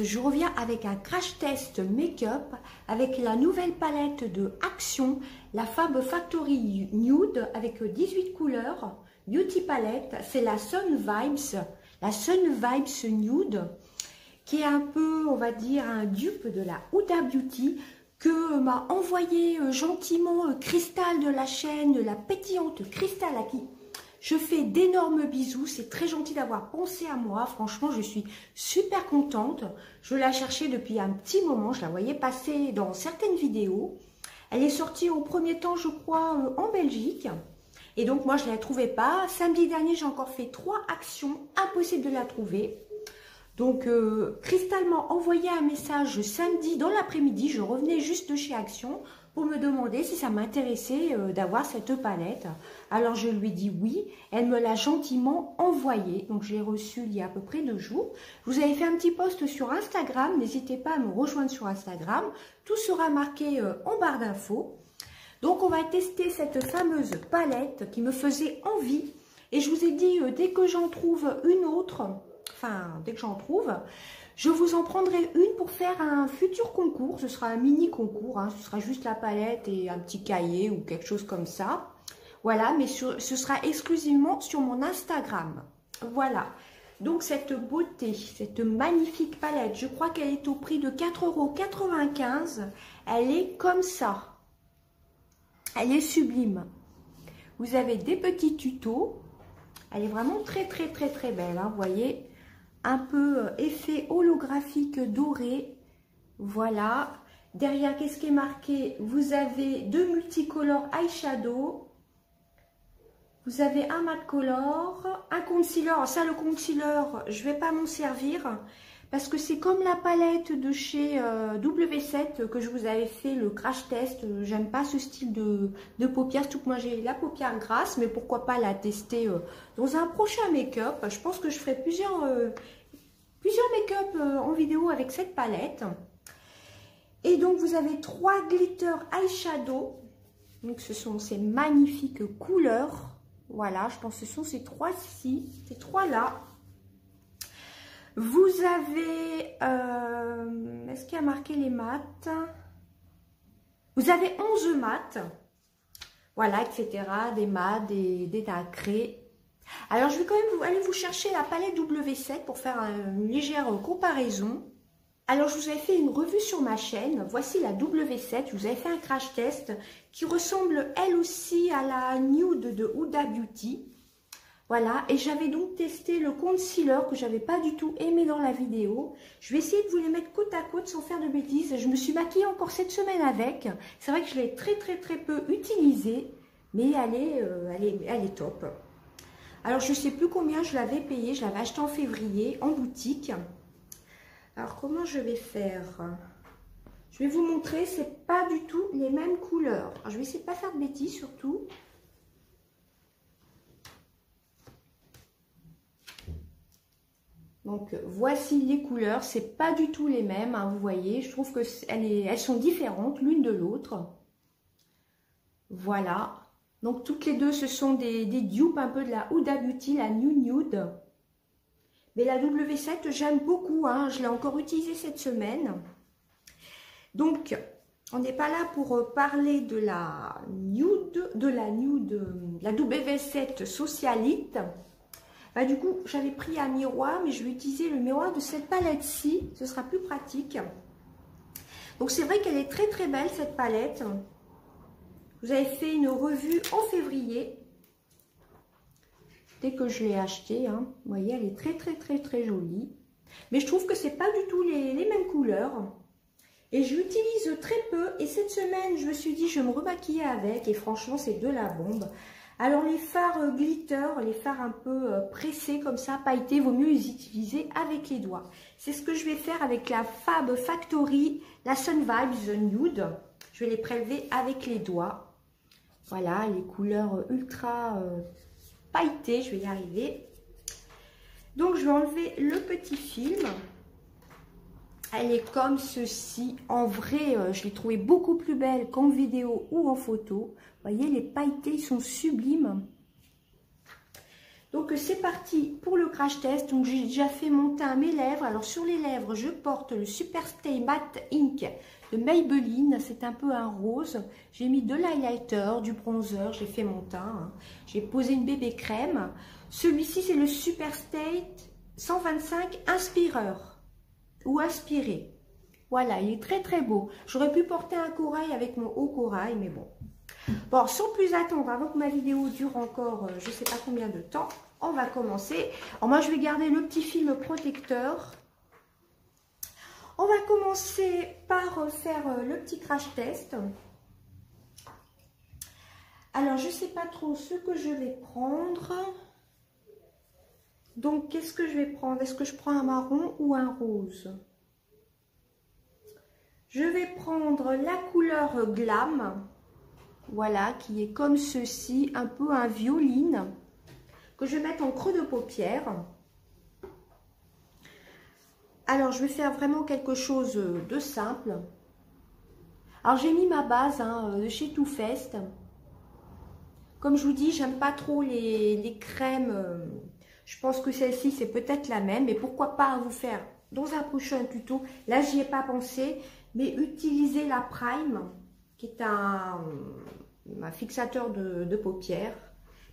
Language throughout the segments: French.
je reviens avec un crash test make-up avec la nouvelle palette de Action, la Fab Factory Nude avec 18 couleurs, Beauty Palette, c'est la Sun Vibes Nude, qui est un peu, on va dire, un dupe de la Huda Beauty, que m'a envoyé gentiment Cristal de la chaîne La Pétillante Cristal, à qui je fais d'énormes bisous. C'est très gentil d'avoir pensé à moi. Franchement, je suis super contente. Je la cherchais depuis un petit moment. Je la voyais passer dans certaines vidéos. Elle est sortie au premier temps, je crois, en Belgique. Et donc, moi, je ne la trouvais pas. Samedi dernier, j'ai encore fait 3 actions. Impossible de la trouver. Donc, Cristal m'a envoyé un message samedi dans l'après-midi. Je revenais juste de chez Action pour me demander si ça m'intéressait d'avoir cette palette. Alors, je lui ai dit oui. Elle me l'a gentiment envoyée. Donc, je l'ai reçue il y a à peu près 2 jours. Je vous avais fait un petit post sur Instagram. N'hésitez pas à me rejoindre sur Instagram. Tout sera marqué en barre d'infos. Donc, on va tester cette fameuse palette qui me faisait envie. Et je vous ai dit, dès que j'en trouve une autre... Enfin, dès que j'en trouve, je vous en prendrai une pour faire un futur concours. Ce sera un mini concours, hein. Ce sera juste la palette et un petit cahier ou quelque chose comme ça. Voilà, mais ce sera exclusivement sur mon Instagram. Voilà, donc cette beauté, cette magnifique palette, je crois qu'elle est au prix de 4,95 €. Elle est comme ça. Elle est sublime. Vous avez des petits tutos. Elle est vraiment très belle, hein, vous voyez. Un peu effet holographique doré. Voilà. Derrière, qu'est-ce qui est marqué? Vous avez 2 multicolores eyeshadow. Vous avez un matte color, un concealer. Alors ça, le concealer, je ne vais pas m'en servir parce que c'est comme la palette de chez W7 que je vous avais fait le crash test. J'aime pas ce style de paupières, surtout que moi j'ai la paupière grasse, mais pourquoi pas la tester dans un prochain make-up. Je pense que je ferai plusieurs make-up en vidéo avec cette palette. Et donc vous avez 3 glitter eyeshadow. Donc ce sont ces magnifiques couleurs. Voilà, je pense que ce sont ces 3-ci, ces 3-là. Vous avez, est-ce qu'il y a marqué les maths? Vous avez 11 maths, voilà, etc. Des maths, des nacrés. Alors, je vais quand même aller vous chercher la palette W7 pour faire une légère comparaison. Alors, je vous avais fait une revue sur ma chaîne. Voici la W7. Je vous avais fait un crash test qui ressemble, elle aussi, à la Nude de Huda Beauty. Voilà, et j'avais donc testé le concealer que j'avais pas du tout aimé dans la vidéo. Je vais essayer de vous les mettre côte à côte sans faire de bêtises. Je me suis maquillée encore cette semaine avec. C'est vrai que je l'ai très peu utilisée, mais elle est top. Alors, je sais plus combien je l'avais payé. Je l'avais acheté en février en boutique. Alors, comment je vais faire? Je vais vous montrer, c'est pas du tout les mêmes couleurs. Alors, je vais essayer de pas faire de bêtises surtout. Donc, voici les couleurs. C'est pas du tout les mêmes, hein, vous voyez. Je trouve que elles sont différentes l'une de l'autre. Voilà. Donc, toutes les deux, ce sont des dupes un peu de la Huda Beauty, la New Nude. Mais la W7, j'aime beaucoup, hein. Je l'ai encore utilisée cette semaine. Donc, on n'est pas là pour parler de la Nude, la W7 Socialite. Bah, du coup, j'avais pris un miroir, mais je vais utiliser le miroir de cette palette-ci. Ce sera plus pratique. Donc, c'est vrai qu'elle est très belle, cette palette. Vous avez fait une revue en février. Dès que je l'ai achetée, hein. Vous voyez, elle est très jolie. Mais je trouve que c'est pas du tout les mêmes couleurs. Et je l'utilise très peu. Et cette semaine, je me suis dit, je vais me remaquiller avec. Et franchement, c'est de la bombe. Alors, les fards glitter, les fards un peu pressés comme ça, pailletés, vaut mieux les utiliser avec les doigts. C'est ce que je vais faire avec la Fab Factory, la Sun Vibes Nude. Je vais les prélever avec les doigts. Voilà, les couleurs ultra pailletées, je vais y arriver. Donc, je vais enlever le petit film. Elle est comme ceci. En vrai, je l'ai trouvée beaucoup plus belle qu'en vidéo ou en photo. Vous voyez, les pailletés, ils sont sublimes. Donc c'est parti pour le crash test. Donc j'ai déjà fait mon teint, mes lèvres. Alors sur les lèvres, je porte le Super Stay Matte Ink de Maybelline. C'est un peu un rose. J'ai mis de l'highlighter, du bronzer. J'ai fait mon teint. Hein. J'ai posé une bébé crème. Celui-ci c'est le Super Stay 125 Inspireur ou Inspiré. Voilà, il est très très beau. J'aurais pu porter un corail avec mon haut corail, mais bon. Bon, sans plus attendre, avant que ma vidéo dure encore je ne sais pas combien de temps, on va commencer. Alors moi, je vais garder le petit film protecteur. On va commencer par faire le petit crash test. Alors, je ne sais pas trop ce que je vais prendre. Donc, qu'est-ce que je vais prendre? Est-ce que je prends un marron ou un rose? Je vais prendre la couleur Glam. Voilà, qui est comme ceci, un peu un violine, que je vais mettre en creux de paupière. Alors, je vais faire vraiment quelque chose de simple. Alors, j'ai mis ma base de chez Too Faced. Comme je vous dis, j'aime pas trop les crèmes. Je pense que celle-ci, c'est peut-être la même. Mais pourquoi pas vous faire dans un prochain tuto. Là, j'y ai pas pensé. Mais utiliser la Prime, qui est un fixateur de paupières.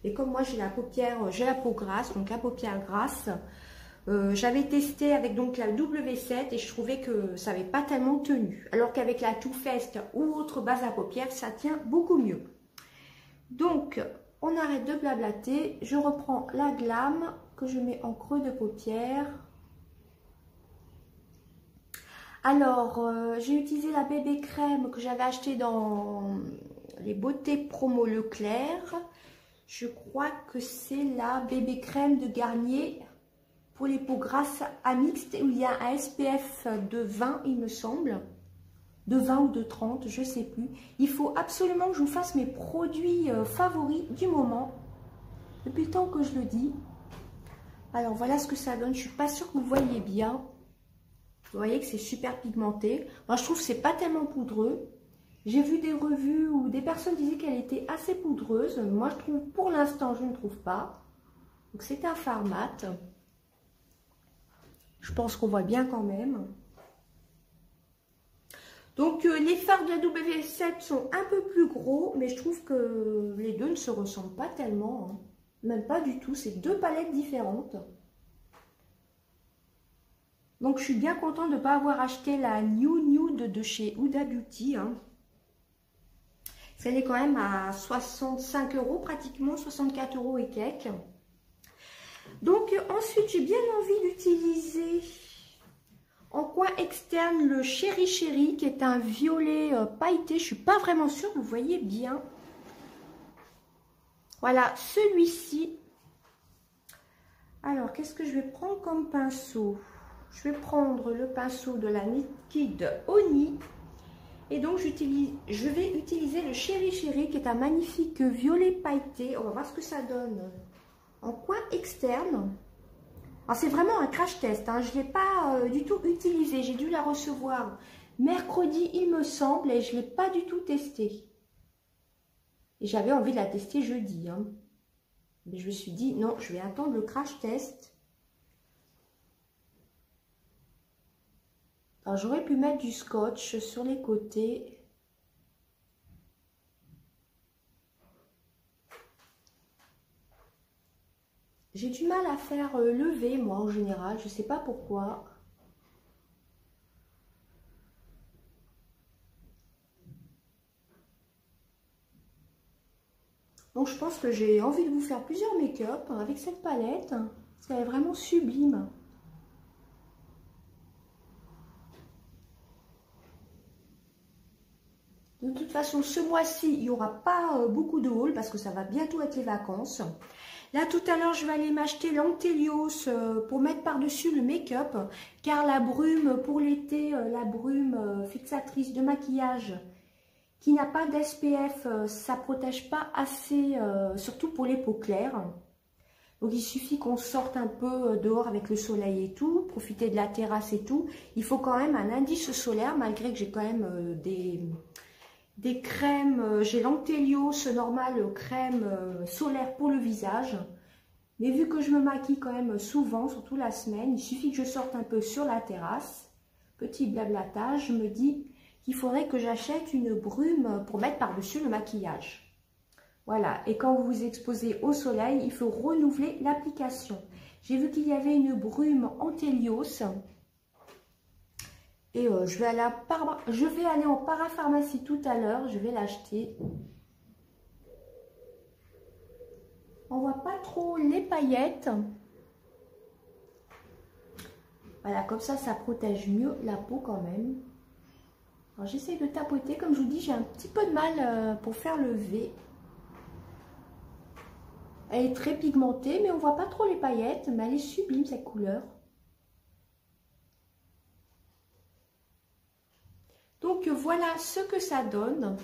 Et comme moi j'ai la peau grasse, donc la paupière grasse, j'avais testé avec donc la W7 et je trouvais que ça n'avait pas tellement tenu. Alors qu'avec la Too Faced ou autre base à paupières, ça tient beaucoup mieux. Donc on arrête de blablater, je reprends la Glam que je mets en creux de paupière. Alors, j'ai utilisé la bébé crème que j'avais achetée dans les beautés promo Leclerc. Je crois que c'est la bébé crème de Garnier pour les peaux grasses à mixte où il y a un SPF de 20, il me semble. De 20 ou de 30, je ne sais plus. Il faut absolument que je vous fasse mes produits favoris du moment. Depuis le temps que je le dis. Alors, voilà ce que ça donne. Je ne suis pas sûre que vous voyez bien. Vous voyez que c'est super pigmenté. Moi, je trouve que c'est pas tellement poudreux. J'ai vu des revues où des personnes disaient qu'elle était assez poudreuse. Moi, je trouve, pour l'instant, je ne trouve pas. Donc, c'est un fard mat. Je pense qu'on voit bien quand même. Donc, les fards de la W7 sont un peu plus gros, mais je trouve que les deux ne se ressemblent pas tellement. Hein. Même pas du tout. C'est deux palettes différentes. Donc, je suis bien contente de ne pas avoir acheté la New Nude de chez Huda Beauty. Hein. Elle est quand même à 65 € pratiquement, 64 € et quelques. Donc, ensuite, j'ai bien envie d'utiliser en coin externe le Chéri Chéri, qui est un violet pailleté. Je ne suis pas vraiment sûre que vous voyez bien. Voilà, celui-ci. Alors, qu'est-ce que je vais prendre comme pinceau ? Je vais prendre le pinceau de la Naked Honey. Et donc, je vais utiliser le Chéri Chéri, qui est un magnifique violet pailleté. On va voir ce que ça donne en coin externe. Alors, c'est vraiment un crash test. Hein. Je ne l'ai pas du tout utilisé. J'ai dû la recevoir mercredi, il me semble, et je ne l'ai pas du tout testé. Et j'avais envie de la tester jeudi. Hein. Mais je me suis dit, non, je vais attendre le crash test. Alors, j'aurais pu mettre du scotch sur les côtés. J'ai du mal à faire lever, moi, en général. Je ne sais pas pourquoi. Donc, je pense que j'ai envie de vous faire plusieurs make-up avec cette palette. Parce qu'elle est vraiment sublime. De toute façon, ce mois-ci, il n'y aura pas beaucoup de haul parce que ça va bientôt être les vacances. Là, tout à l'heure, je vais aller m'acheter l'Antelios pour mettre par-dessus le make-up. Car la brume pour l'été, la brume fixatrice de maquillage qui n'a pas d'SPF, ça ne protège pas assez, surtout pour les peaux claires. Donc, il suffit qu'on sorte un peu dehors avec le soleil et tout, profiter de la terrasse et tout. Il faut quand même un indice solaire, malgré que j'ai quand même des crèmes, j'ai l'Antelios normal, crème solaire pour le visage. Mais vu que je me maquille quand même souvent, surtout la semaine, il suffit que je sorte un peu sur la terrasse. Petit blablatage, je me dis qu'il faudrait que j'achète une brume pour mettre par-dessus le maquillage. Voilà, et quand vous vous exposez au soleil, il faut renouveler l'application. J'ai vu qu'il y avait une brume Antelios. Et je vais aller en parapharmacie tout à l'heure, je vais l'acheter. On voit pas trop les paillettes. Voilà, comme ça protège mieux la peau quand même. Alors j'essaie de tapoter, comme je vous dis, j'ai un petit peu de mal pour faire le V. Elle est très pigmentée, mais on voit pas trop les paillettes, mais elle est sublime cette couleur. Donc voilà ce que ça donne.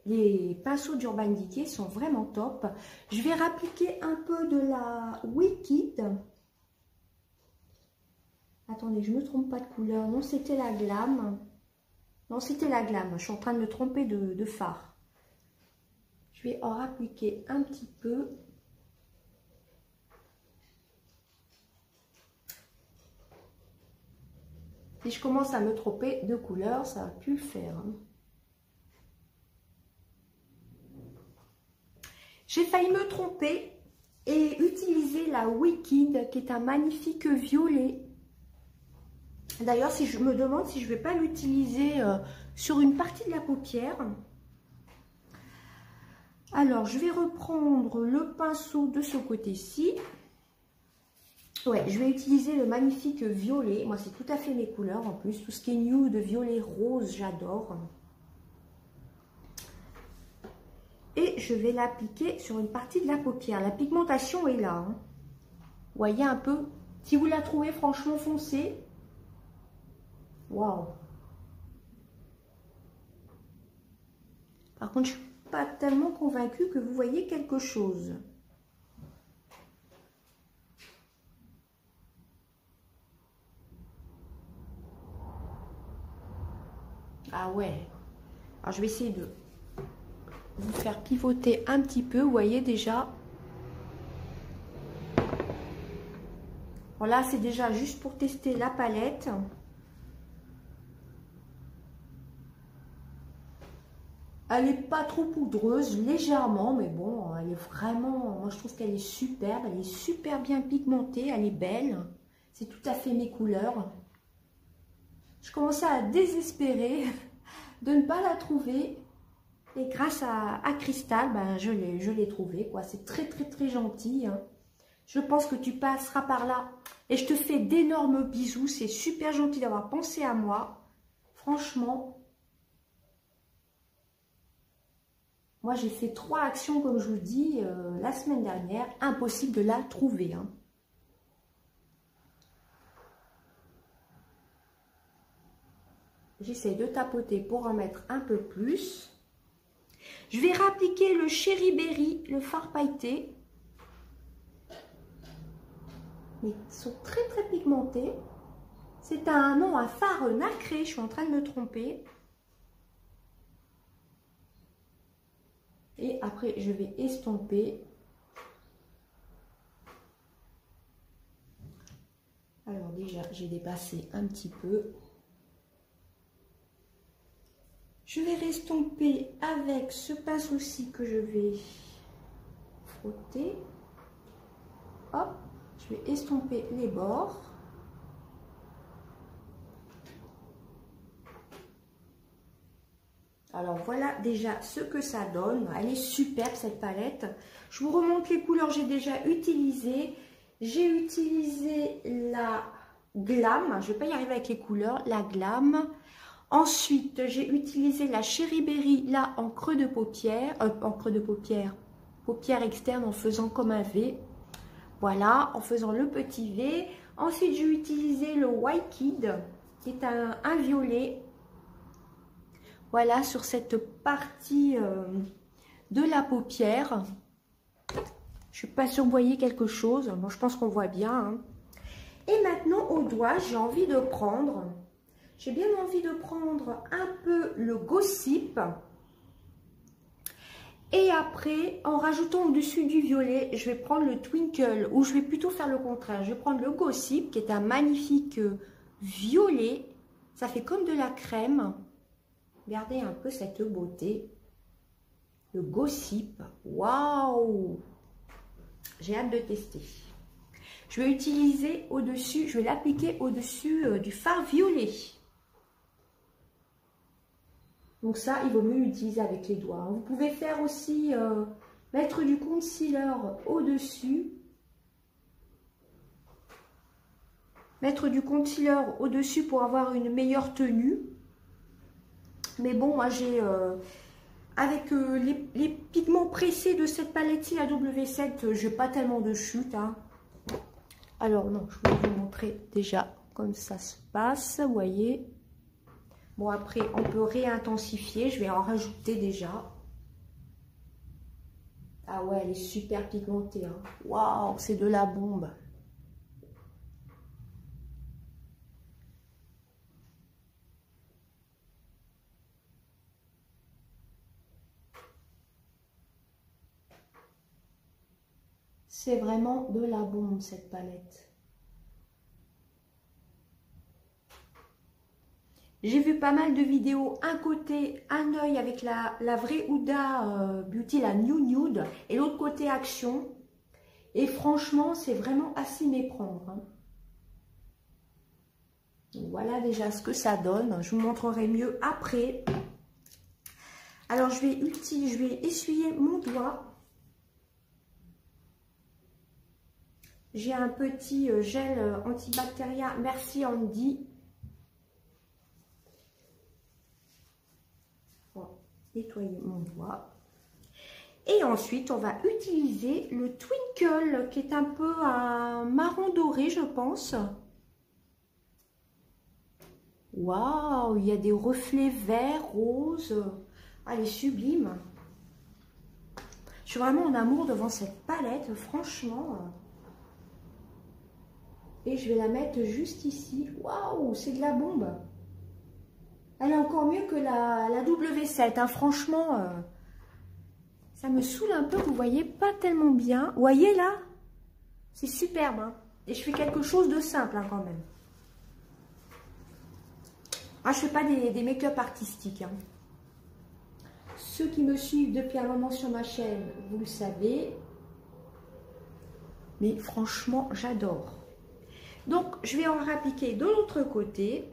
Les pinceaux d'Urban Decay sont vraiment top. Je vais rappliquer un peu de la Wicked. Attendez, je ne me trompe pas de couleur. Non, c'était la Glam. Non, c'était la Glam. Je suis en train de me tromper de fard. Je vais en rappliquer un petit peu. Si je commence à me tromper de couleur, ça va plus le faire. J'ai failli me tromper et utiliser la Wicked, qui est un magnifique violet. D'ailleurs, si je me demande si je ne vais pas l'utiliser sur une partie de la paupière. Alors, je vais reprendre le pinceau de ce côté-ci. Ouais, je vais utiliser le magnifique violet. Moi, c'est tout à fait mes couleurs en plus. Tout ce qui est nude, violet, rose, j'adore. Et je vais l'appliquer sur une partie de la paupière. La pigmentation est là. Hein. Vous voyez un peu. Si vous la trouvez franchement foncée. Waouh. Par contre, je ne suis pas tellement convaincue que vous voyez quelque chose. Ah ouais. Alors, je vais essayer de vous faire pivoter un petit peu. Vous voyez déjà. Voilà, c'est déjà juste pour tester la palette. Elle n'est pas trop poudreuse, légèrement, mais bon, elle est vraiment, moi je trouve qu'elle est superbe, elle est super bien pigmentée, elle est belle. C'est tout à fait mes couleurs. Je commençais à désespérer de ne pas la trouver. Et grâce à Cristal, ben, je l'ai trouvée, quoi. C'est très, très, très gentil. Hein. Je pense que tu passeras par là. Et je te fais d'énormes bisous. C'est super gentil d'avoir pensé à moi. Franchement. Moi, j'ai fait 3 actions, comme je vous dis, la semaine dernière. Impossible de la trouver. Hein. J'essaie de tapoter pour en mettre un peu plus. Je vais réappliquer le Cherry Berry, le fard pailleté. Mais ils sont très très pigmentés. C'est un nom, un fard nacré, je suis en train de me tromper. Et après, je vais estomper. Alors déjà, j'ai dépassé un petit peu. Je vais restomper avec ce pinceau-ci que je vais frotter. Hop, je vais estomper les bords. Alors voilà déjà ce que ça donne. Elle est superbe cette palette. Je vous remonte les couleurs que j'ai déjà utilisées. J'ai utilisé la Glam. Je ne vais pas y arriver avec les couleurs. La Glam. Ensuite, j'ai utilisé la Cherry Berry, là, en creux de paupière, paupière externe en faisant comme un V. Voilà, en faisant le petit V. Ensuite, j'ai utilisé le Wicked, qui est un violet. Voilà, sur cette partie de la paupière. Je ne suis pas sûre que vous voyez quelque chose. Bon, je pense qu'on voit bien. Hein. Et maintenant, au doigt, j'ai envie de prendre... J'ai bien envie de prendre un peu le Gossip Et après, en rajoutant au-dessus du violet, je vais prendre le Twinkle, ou je vais plutôt faire le contraire. Je vais prendre le Gossip, qui est un magnifique violet. Ça fait comme de la crème. Regardez un peu cette beauté. Le Gossip. Waouh! J'ai hâte de tester. Je vais utiliser au-dessus, je vais l'appliquer au-dessus du fard violet. Donc ça, il vaut mieux l'utiliser avec les doigts. Vous pouvez faire aussi, mettre du concealer au-dessus. Mettre du concealer au-dessus pour avoir une meilleure tenue. Mais bon, moi j'ai, avec les pigments pressés de cette palette-ci, la W7, j'ai pas tellement de chute. Hein. Alors non, je vais vous montrer déjà comme ça se passe, vous voyez. Bon, après, on peut réintensifier. Je vais en rajouter déjà. Ah ouais, elle est super pigmentée. Hein. Waouh, c'est de la bombe. C'est vraiment de la bombe, cette palette. J'ai vu pas mal de vidéos, un côté, un œil avec la vraie Huda Beauty, la New Nude, et l'autre côté Action. Et franchement, c'est vraiment à s'y méprendre. Hein. Voilà déjà ce que ça donne. Je vous montrerai mieux après. Alors, je vais essuyer mon doigt. J'ai un petit gel antibactérien. Merci Andy. Nettoyer mon doigt. Et ensuite, on va utiliser le Twinkle, qui est un peu un marron doré, je pense. Waouh, il y a des reflets verts, roses. Ah, elle est sublime. Je suis vraiment en amour devant cette palette, franchement. Et je vais la mettre juste ici. Waouh, c'est de la bombe. Elle est encore mieux que la W7, hein. Franchement, ça me saoule un peu, vous voyez pas tellement bien. Vous voyez là? C'est superbe, hein. Et je fais quelque chose de simple, hein, quand même. Ah, je fais pas des make-up artistiques, hein. Ceux qui me suivent depuis un moment sur ma chaîne, vous le savez. Mais franchement, j'adore. Donc, je vais en réappliquer de l'autre côté.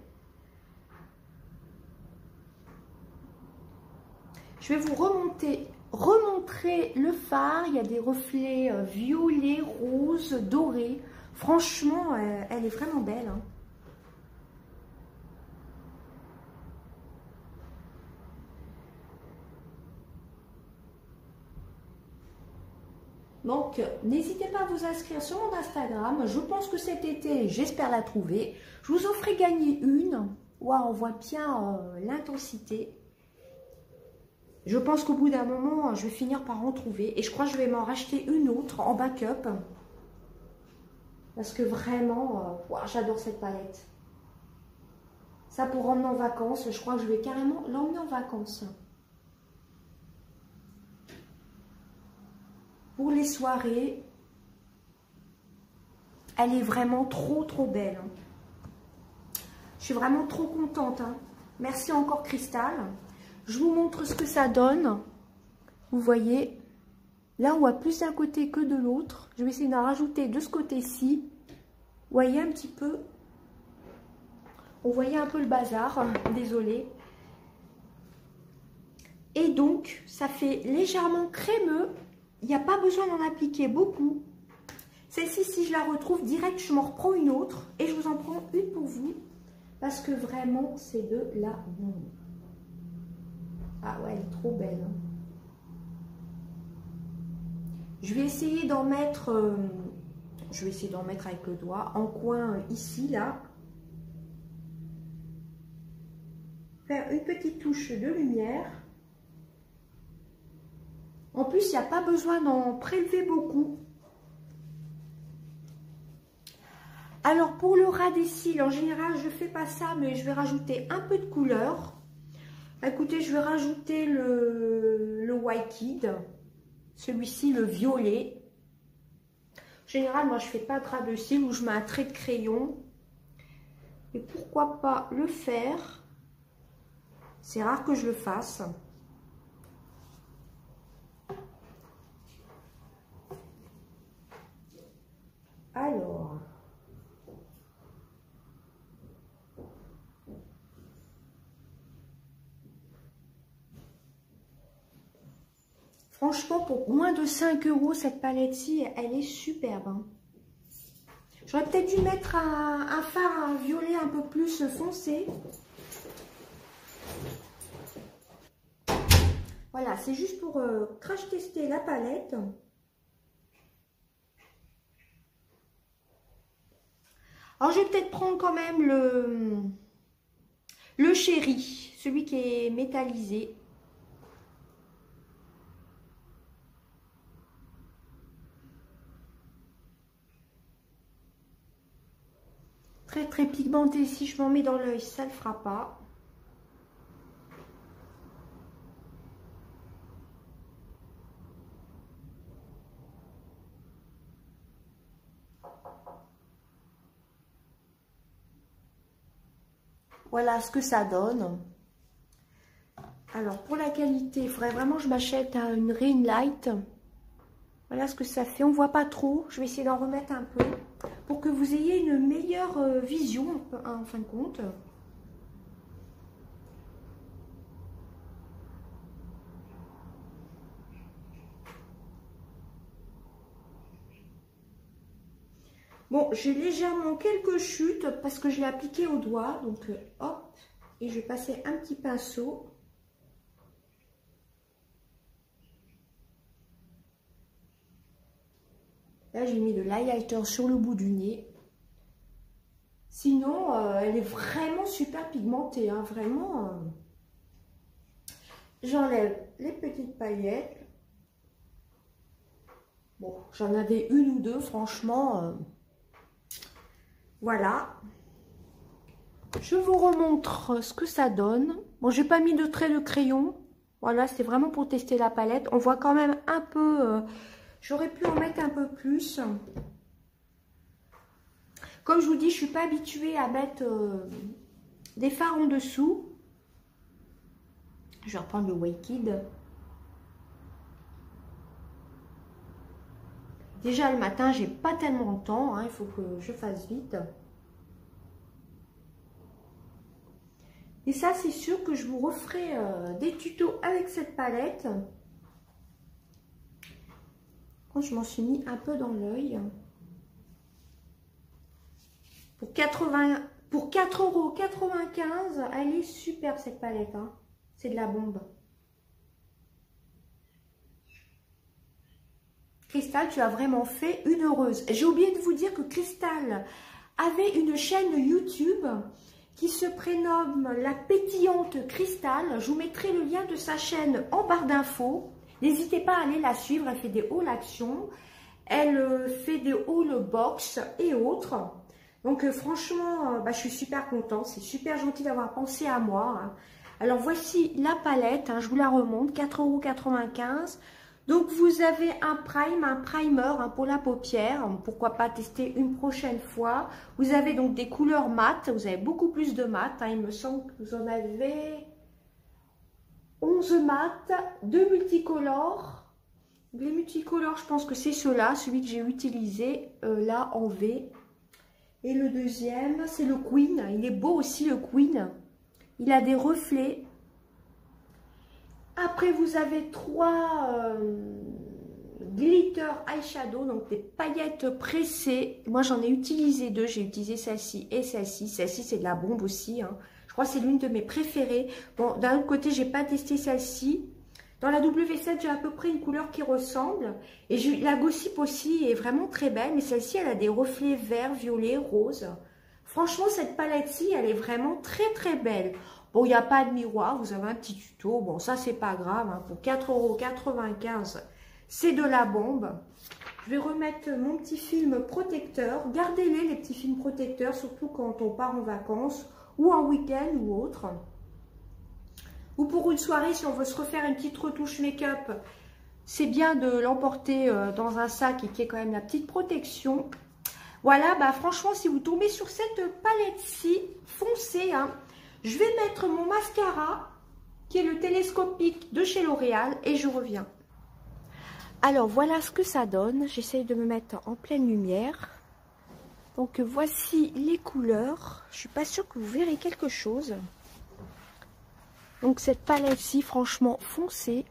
Je vais vous remontrer le fard. Il y a des reflets violets, roses, dorés. Franchement, elle est vraiment belle. Hein. Donc, n'hésitez pas à vous inscrire sur mon Instagram. Je pense que cet été, j'espère la trouver. Je vous en ferai gagner une. Waouh, on voit bien l'intensité. Je pense qu'au bout d'un moment, je vais finir par en trouver. Et je crois que je vais m'en racheter une autre en backup. Parce que vraiment, wow, j'adore cette palette. Ça pour emmener en vacances, je crois que je vais carrément l'emmener en vacances. Pour les soirées, elle est vraiment trop belle. Hein. Je suis vraiment trop contente. Hein. Merci encore Cristal. Je vous montre ce que ça donne. Vous voyez, là on voit plus d'un côté que de l'autre. Je vais essayer d'en rajouter de ce côté-ci. Vous voyez un petit peu. On voyait un peu le bazar, désolé. Et donc, ça fait légèrement crémeux. Il n'y a pas besoin d'en appliquer beaucoup. Celle-ci, si je la retrouve direct, je m'en reprends une autre. Et je vous en prends une pour vous. Parce que vraiment, c'est de la bombe. Ah ouais, elle est trop belle. Hein. Je vais essayer d'en mettre... avec le doigt. En coin, ici, là. Faire une petite touche de lumière. En plus, il n'y a pas besoin d'en prélever beaucoup. Alors, pour le ras des cils, en général, je ne fais pas ça, mais je vais rajouter un peu de couleur. Écoutez, je vais rajouter le White Kid. Celui-ci, le violet. En général, moi, je fais pas de ras de cils où je mets un trait de crayon. Et pourquoi pas le faire? C'est rare que je le fasse. Alors, franchement, pour moins de 5 €, cette palette-ci, elle est superbe. Hein. J'aurais peut-être dû mettre un fard un violet un peu plus foncé. Voilà, c'est juste pour crash tester la palette. Alors, je vais peut-être prendre quand même le chéri, celui qui est métallisé. Très très pigmenté, si je m'en mets dans l'œil, ça ne le fera pas. Voilà ce que ça donne. Alors pour la qualité, il faudrait vraiment que je m'achète une ring light. Voilà ce que ça fait. On ne voit pas trop. Je vais essayer d'en remettre un peu pour que vous ayez une meilleure vision en fin de compte. Bon, j'ai légèrement quelques chutes parce que je l'ai appliqué au doigt. Donc hop, et je vais passer un petit pinceau. Là, j'ai mis de l'highlighter sur le bout du nez. Sinon, elle est vraiment super pigmentée. Hein, vraiment. J'enlève les petites paillettes. Bon, j'en avais une ou deux, franchement. Voilà. Je vous remontre ce que ça donne. Bon, j'ai pas mis de trait de crayon. Voilà, c'est vraiment pour tester la palette. On voit quand même un peu... J'aurais pu en mettre un peu plus. Comme je vous dis, je suis pas habituée à mettre des fards en dessous. Je vais reprendre le White Kid. Déjà le matin, j'ai pas tellement de temps. Hein, il faut que je fasse vite. Et ça, c'est sûr que je vous referai des tutos avec cette palette. Quand je m'en suis mis un peu dans l'œil. Pour 4,95 €, elle est superbe cette palette. Hein. C'est de la bombe. Cristal, tu as vraiment fait une heureuse. J'ai oublié de vous dire que Cristal avait une chaîne YouTube qui se prénomme La Pétillante Cristal. Je vous mettrai le lien de sa chaîne en barre d'infos. N'hésitez pas à aller la suivre. Elle fait des hauls actions. Elle fait des hauls box et autres. Donc franchement, je suis super contente. C'est super gentil d'avoir pensé à moi. Hein. Alors voici la palette. Hein, je vous la remonte. 4,95 €. Donc, vous avez un primer hein, pour la paupière. Pourquoi pas tester une prochaine fois. Vous avez donc des couleurs mat. Vous avez beaucoup plus de mat. Hein. Il me semble que vous en avez 11 mat, 2 multicolores. Les multicolores, je pense que c'est ceux-là. Celui que j'ai utilisé là en V. Et le deuxième, c'est le Queen. Il est beau aussi, le Queen. Il a des reflets. Après, vous avez 3 glitter eyeshadow, donc des paillettes pressées. Moi, j'en ai utilisé 2. J'ai utilisé celle-ci et celle-ci. Celle-ci, c'est de la bombe aussi. Hein. Je crois que c'est l'une de mes préférées. Bon, d'un autre côté, j'ai pas testé celle-ci. Dans la W7, j'ai à peu près une couleur qui ressemble. Et la Gossip aussi est vraiment très belle. Mais celle-ci, elle a des reflets verts, violets, roses. Franchement, cette palette-ci, elle est vraiment très, très belle. Bon, il n'y a pas de miroir, vous avez un petit tuto. Bon, ça, c'est pas grave. Hein. Pour 4,95 €, c'est de la bombe. Je vais remettre mon petit film protecteur. Gardez-les, les petits films protecteurs, surtout quand on part en vacances ou en week-end ou autre. ou pour une soirée, si on veut se refaire une petite retouche make-up, c'est bien de l'emporter dans un sac et qui est quand même la petite protection. Voilà, bah franchement, si vous tombez sur cette palette-ci, foncez. Hein. Je vais mettre mon mascara, qui est le télescopique de chez L'Oréal, et je reviens. Alors, voilà ce que ça donne. J'essaye de me mettre en pleine lumière. Donc, voici les couleurs. Je suis pas sûre que vous verrez quelque chose. Donc, cette palette-ci, franchement, foncée.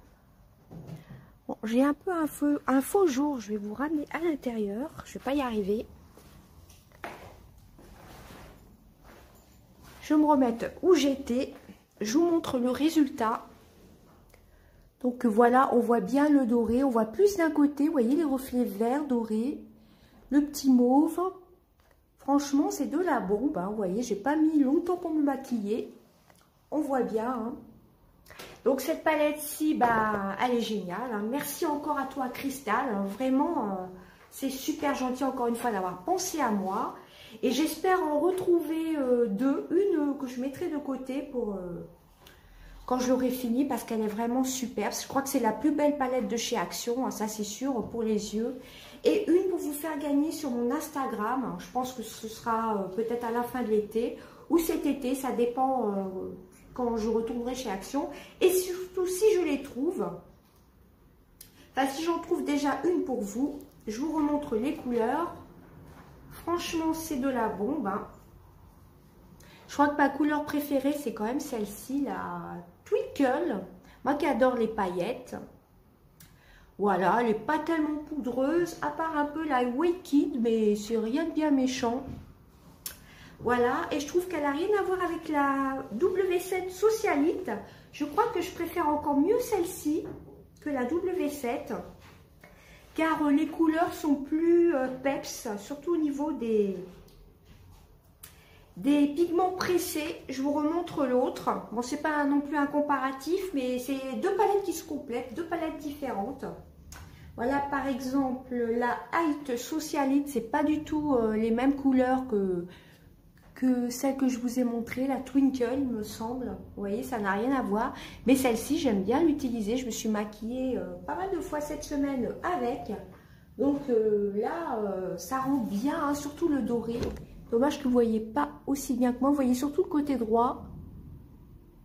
Bon, j'ai un peu un faux jour. Je vais vous ramener à l'intérieur. Je vais pas y arriver. Je vais me remettre où j'étais. Je vous montre le résultat. Donc voilà, on voit bien le doré. On voit plus d'un côté, vous voyez les reflets verts, dorés. Le petit mauve. Franchement, c'est de la bombe. Hein, vous voyez, j'ai pas mis longtemps pour me maquiller. On voit bien. Hein. Donc cette palette-ci, bah, elle est géniale. Hein. Merci encore à toi, Cristal. Hein. Vraiment, c'est super gentil encore une fois d'avoir pensé à moi. Et j'espère en retrouver une que je mettrai de côté pour quand je l'aurai fini parce qu'elle est vraiment superbe. Je crois que c'est la plus belle palette de chez Action, hein, ça c'est sûr, pour les yeux. Et une pour vous faire gagner sur mon Instagram. Je pense que ce sera peut-être à la fin de l'été ou cet été, ça dépend quand je retournerai chez Action. Et surtout si je les trouve, enfin si j'en trouve déjà une pour vous, je vous remontre les couleurs. Franchement, c'est de la bombe. Hein. Je crois que ma couleur préférée, c'est quand même celle-ci, la Twinkle. Moi qui adore les paillettes. Voilà, elle n'est pas tellement poudreuse, à part un peu la Wicked, mais c'est rien de bien méchant. Voilà, et je trouve qu'elle n'a rien à voir avec la W7 Socialite. Je crois que je préfère encore mieux celle-ci que la W7. Car les couleurs sont plus peps, surtout au niveau des pigments pressés. Je vous remontre l'autre. Bon, c'est pas non plus un comparatif, mais c'est deux palettes qui se complètent, deux palettes différentes. Voilà, par exemple, la Height Socialite, c'est pas du tout les mêmes couleurs que celle que je vous ai montrée, la Twinkle, il me semble. Vous voyez, ça n'a rien à voir. Mais celle-ci, j'aime bien l'utiliser. Je me suis maquillée pas mal de fois cette semaine avec. Donc là, ça rend bien, hein, surtout le doré. Dommage que vous ne voyez pas aussi bien que moi. Vous voyez surtout le côté droit.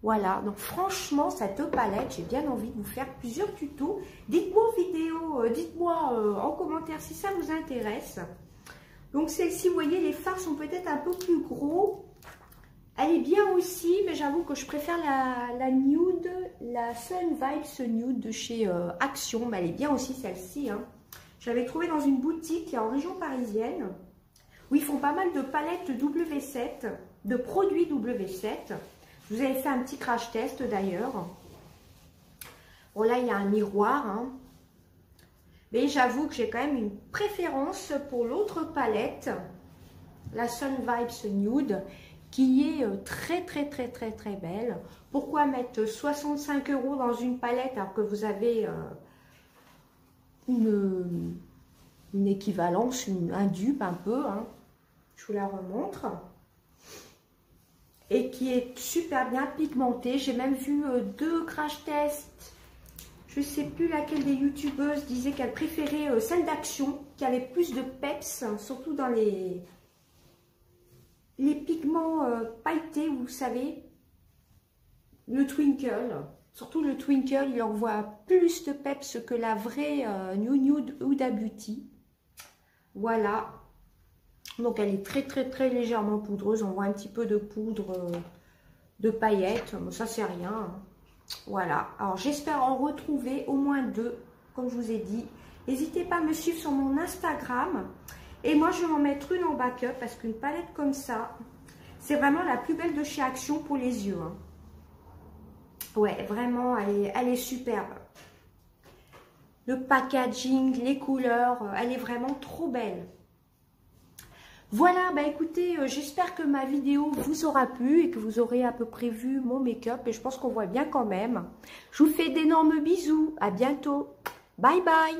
Voilà, donc franchement, cette palette, j'ai bien envie de vous faire plusieurs tutos. Dites-moi en vidéo, dites-moi en commentaire si ça vous intéresse. Donc celle-ci, vous voyez, les fards sont peut-être un peu plus gros. Elle est bien aussi, mais j'avoue que je préfère la nude, la Sun Vibes Nude de chez Action. Mais elle est bien aussi celle-ci. Hein. Je l'avais trouvée dans une boutique en région parisienne. Où ils font pas mal de palettes W7, de produits W7. Je vous avais fait un petit crash test d'ailleurs. Bon là, il y a un miroir. Hein. Mais j'avoue que j'ai quand même une préférence pour l'autre palette, la Sun Vibes Nude, qui est très belle. Pourquoi mettre 65 € dans une palette alors que vous avez une équivalence, un dupe un peu, hein. Je vous la remontre. Et qui est super bien pigmentée. J'ai même vu deux crash tests. Je ne sais plus laquelle des youtubeuses disait qu'elle préférait celle d'Action, qui avait plus de peps, surtout dans les pigments pailletés, vous savez. Le Twinkle. Surtout le Twinkle, il envoie plus de peps que la vraie New Nude Huda Beauty. Voilà. Donc elle est très légèrement poudreuse. On voit un petit peu de poudre de paillettes. Mais ça c'est rien. Hein. Voilà. Alors j'espère en retrouver au moins deux, comme je vous ai dit. N'hésitez pas à me suivre sur mon Instagram. Et moi je vais en mettre une en backup parce qu'une palette comme ça, c'est vraiment la plus belle de chez Action pour les yeux. Hein. Ouais, vraiment, elle est superbe. Le packaging, les couleurs, elle est vraiment trop belle. Voilà, bah écoutez, j'espère que ma vidéo vous aura plu et que vous aurez à peu près vu mon make-up. Et je pense qu'on voit bien quand même. Je vous fais d'énormes bisous. À bientôt. Bye bye.